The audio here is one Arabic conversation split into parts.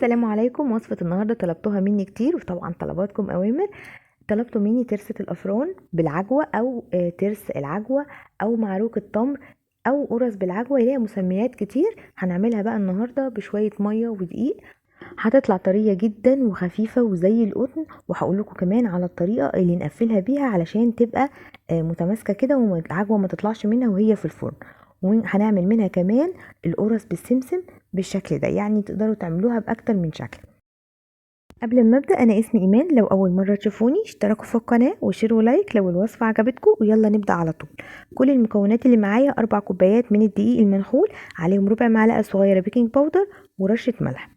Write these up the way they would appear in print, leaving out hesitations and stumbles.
السلام عليكم. وصفة النهاردة طلبتوها مني كتير، وطبعا طلباتكم أوامر. طلبتوا مني ترسة الأفران بالعجوة أو ترس العجوة أو معروك التمر أو قرص بالعجوة، ليها مسميات كتير. هنعملها بقى النهاردة بشوية مية ودقيق، هتطلع طرية جدا وخفيفة وزي القطن. وهقول لكم كمان على الطريقة اللي نقفلها بيها علشان تبقى متماسكة كده والعجوة ما تطلعش منها وهي في الفرن. وهنعمل منها كمان القرص بالسمسم بالشكل ده، يعني تقدروا تعملوها بأكتر من شكل. قبل ما ابدا، انا اسمي ايمان. لو اول مره تشوفوني اشتركوا في القناه وشيروا لايك لو الوصفه عجبتكم، ويلا نبدا على طول. كل المكونات اللي معايا 4 كوبايات من الدقيق المنخول، عليهم ربع معلقه صغيره بيكنج باودر ورشه ملح،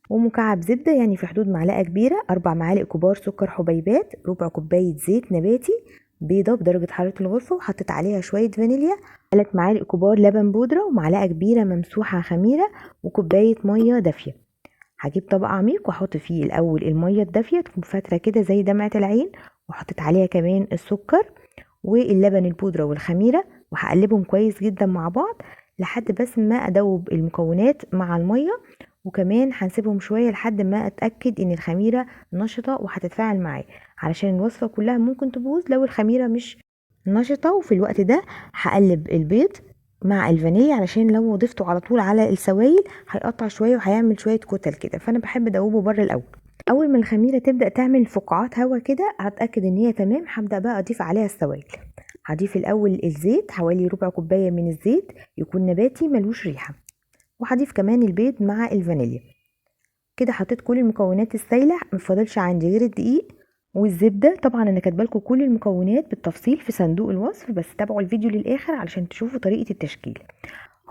ومكعب زبده يعني في حدود معلقه كبيره، 4 معالق كبار سكر حبيبات، ربع كوبايه زيت نباتي، بيضه بدرجه حراره الغرفه وحطيت عليها شويه فانيليا، 3 معالق كبار لبن بودره، ومعلقه كبيره ممسوحه خميره، وكوبايه ميه دافيه. هجيب طبق عميق واحط فيه الاول الميه الدافيه تكون فتره كده زي دمعه العين، وحطيت عليها كمان السكر واللبن البودره والخميره، وهقلبهم كويس جدا مع بعض لحد بس ما ادوب المكونات مع الميه. وكمان هنسيبهم شويه لحد ما اتاكد ان الخميره نشطه وهتتفاعل معايا، علشان الوصفه كلها ممكن تبوظ لو الخميره مش نشطه. وفي الوقت ده هقلب البيض مع الفانيليا، علشان لو ضفته على طول على السوائل هيقطع شويه وهيعمل شويه كتل كده، فانا بحب ادوبه بره الاول. اول ما الخميره تبدا تعمل فقاعات هوا كده هتاكد ان هي تمام، هبدا بقى اضيف عليها السوائل. هضيف الاول الزيت، حوالي ربع كوبايه من الزيت يكون نباتي ملوش ريحه، وهضيف كمان البيض مع الفانيليا. كده حطيت كل المكونات السايله، مفضلش عندي غير الدقيق والزبده. طبعا انا كاتبالكم كل المكونات بالتفصيل في صندوق الوصف، بس تابعوا الفيديو للاخر علشان تشوفوا طريقه التشكيل.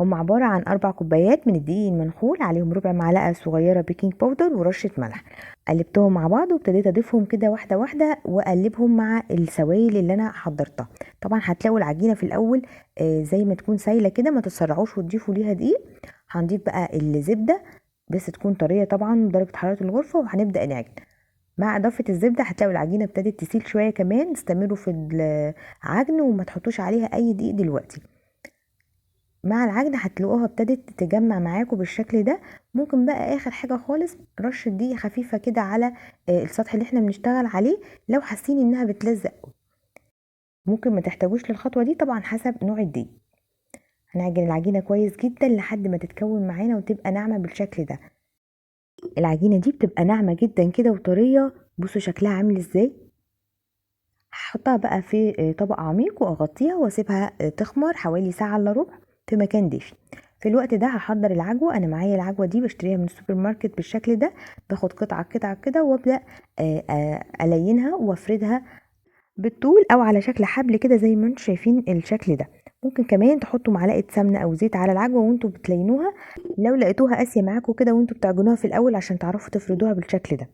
هم عبارة عن 4 كوبايات من الدقيق المنخول، عليهم ربع معلقة صغيرة بيكنج باودر ورشة ملح. قلبتهم مع بعض وابتديت اضيفهم كده واحدة واحدة واقلبهم مع السوائل اللي انا حضرتها. طبعا هتلاقوا العجينة في الاول زي ما تكون سايلة كده، ما تتسرعوش وتضيفوا ليها دقيق. هنضيف بقى الزبدة بس تكون طرية طبعا بدرجة حرارة الغرفة، وهنبدأ نعجن. مع اضافه الزبده هتلاقوا العجينه ابتدت تسيل شويه كمان. استمروا في العجن وما تحطوش عليها اي دقيق دلوقتي. مع العجن هتلاقوها ابتدت تتجمع معاكم بالشكل ده. ممكن بقى اخر حاجه خالص رشه دقيق خفيفه كده على السطح اللي احنا بنشتغل عليه لو حاسين انها بتلزق. ممكن ما تحتاجوش للخطوه دي طبعا حسب نوع الدقيق. هنعجن العجينه كويس جدا لحد ما تتكون معانا وتبقى ناعمه بالشكل ده. العجينه دي بتبقى ناعمه جدا كده وطريه، بصوا شكلها عامل ازاي. هحطها بقى في طبق عميق واغطيها واسيبها تخمر حوالي ساعه الا ربع في مكان دافي. في الوقت ده هحضر العجوه. انا معايا العجوه دي بشتريها من السوبر ماركت بالشكل ده، باخد قطعه قطعه كده وابدا الينها وافردها بالطول او على شكل حبل كده زي ما انتم شايفين الشكل ده. ممكن كمان تحطوا معلقه سمنه او زيت على العجوه وانتم بتلينوها لو لقيتوها قاسيه معاكم كده وانتم بتعجنوها في الاول، عشان تعرفوا تفردوها بالشكل ده.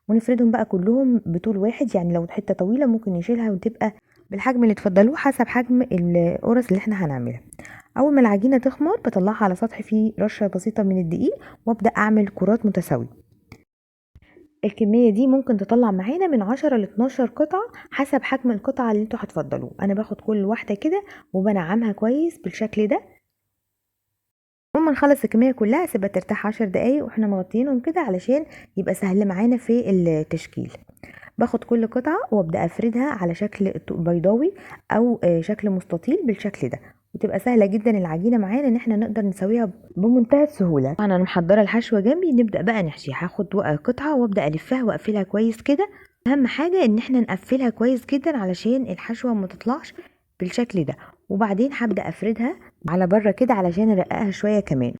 ونفردهم بقى كلهم بطول واحد، يعني لو حته طويله ممكن نشيلها وتبقى بالحجم اللي تفضلوه حسب حجم القرص اللي احنا هنعملها. اول ما العجينه تخمر بطلعها على سطح فيه رشه بسيطه من الدقيق وابدا اعمل كرات متساويه. الكميه دي ممكن تطلع معانا من 10 ل 12 قطعه حسب حجم القطعه اللي انتوا هتفضلوه. انا باخد كل واحده كده وبنعمها كويس بالشكل ده. اما نخلص الكميه كلها سيبها ترتاح 10 دقايق واحنا مغطيينهم كده علشان يبقى سهل معانا في التشكيل. باخد كل قطعة وابدأ افردها على شكل بيضاوي او شكل مستطيل بالشكل ده، وتبقى سهلة جدا العجينة معانا ان احنا نقدر نسويها بمنتهى السهولة. طبعا انا محضرة الحشوة جنبي، نبدأ بقى نحشي. هاخد قطعة وابدأ الفها واقفلها كويس كده. اهم حاجة ان احنا نقفلها كويس جدا علشان الحشوة ما تطلعش بالشكل ده. وبعدين هبدأ افردها على بره كده علشان ارققها شوية كمان.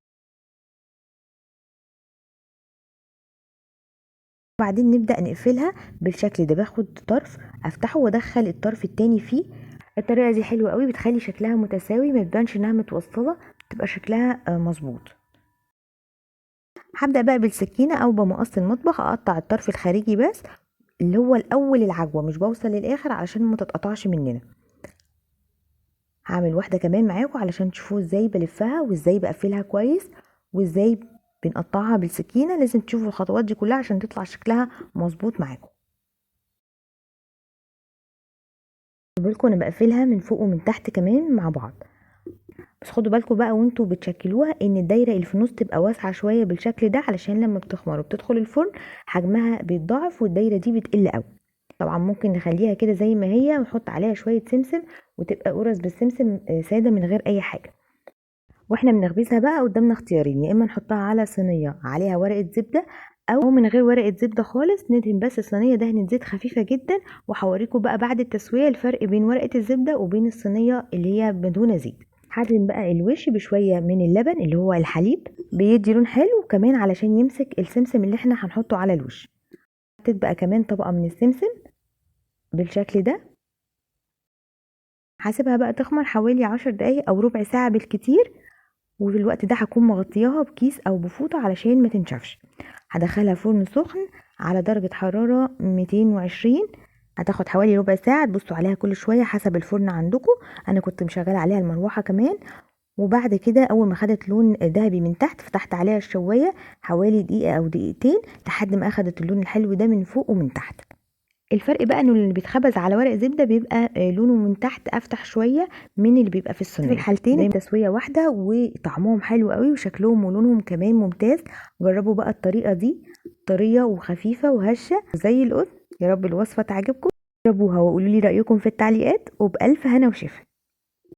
وبعدين نبدأ نقفلها بالشكل ده. باخد طرف افتحه وادخل الطرف التاني فيه. الطريقة دي حلوة قوي، بتخلي شكلها متساوي، ما تبانش انها متوصلة، تبقى شكلها مظبوط. هبدأ بقى بالسكينة او بمقص المطبخ اقطع الطرف الخارجي بس، اللي هو الاول العجوة، مش بوصل للاخر علشان ما تتقطعش مننا. هعمل واحدة كمان معاكم علشان تشوفوا ازاي بلفها وازاي بقفلها كويس وازاي بنقطعها بالسكينة. لازم تشوفوا الخطوات دي كلها عشان تطلع شكلها مظبوط معاكم. بالكم انا بقفلها من فوق ومن تحت كمان مع بعض. بس خدوا بالكم بقى وانتوا بتشكلوها ان الدايره اللي في النص تبقى واسعه شويه بالشكل ده، علشان لما بتخمر وبتدخل الفرن حجمها بيتضاعف والدايره دي بتقل قوي. طبعا ممكن نخليها كده زي ما هي ونحط عليها شويه سمسم وتبقى قرص بالسمسم ساده من غير اي حاجه. واحنا بنخبزها بقى قدامنا اختيارين، يا اما نحطها على صينيه عليها ورقه زبده او من غير ورقه زبده خالص، ندهن بس الصينيه دهنه زيت خفيفه جدا. وهوريكم بقى بعد التسويه الفرق بين ورقه الزبده وبين الصينيه اللي هي بدون زيت. هدهن بقى الوش بشويه من اللبن اللي هو الحليب، بيدي لون حلو وكمان علشان يمسك السمسم اللي احنا هنحطه على الوش. حطيت بقى كمان طبقه من السمسم بالشكل ده. هسيبها بقى تخمر حوالي 10 دقايق او ربع ساعه بالكتير، وفي الوقت ده هكون مغطياها بكيس او بفوطه علشان ما تنشفش. هدخلها فرن سخن على درجه حراره 220، هتاخد حوالي ربع ساعه. تبصوا عليها كل شويه حسب الفرن عندكم، انا كنت مشغله عليها المروحه كمان. وبعد كده اول ما خدت لون ذهبي من تحت فتحت عليها الشوايه حوالي دقيقه او دقيقتين لحد ما اخدت اللون الحلو ده من فوق ومن تحت. الفرق بقى انه اللي بيتخبز على ورق زبده بيبقى لونه من تحت افتح شويه من اللي بيبقى في الصينيه. في الحالتين التسويه واحده وطعمهم حلو قوي وشكلهم ولونهم كمان ممتاز. جربوا بقى الطريقه دي، طريه وخفيفه وهشه زي القطن. يا رب الوصفه تعجبكم، جربوها وقولوا لي رايكم في التعليقات، وبالف هنا وشفا.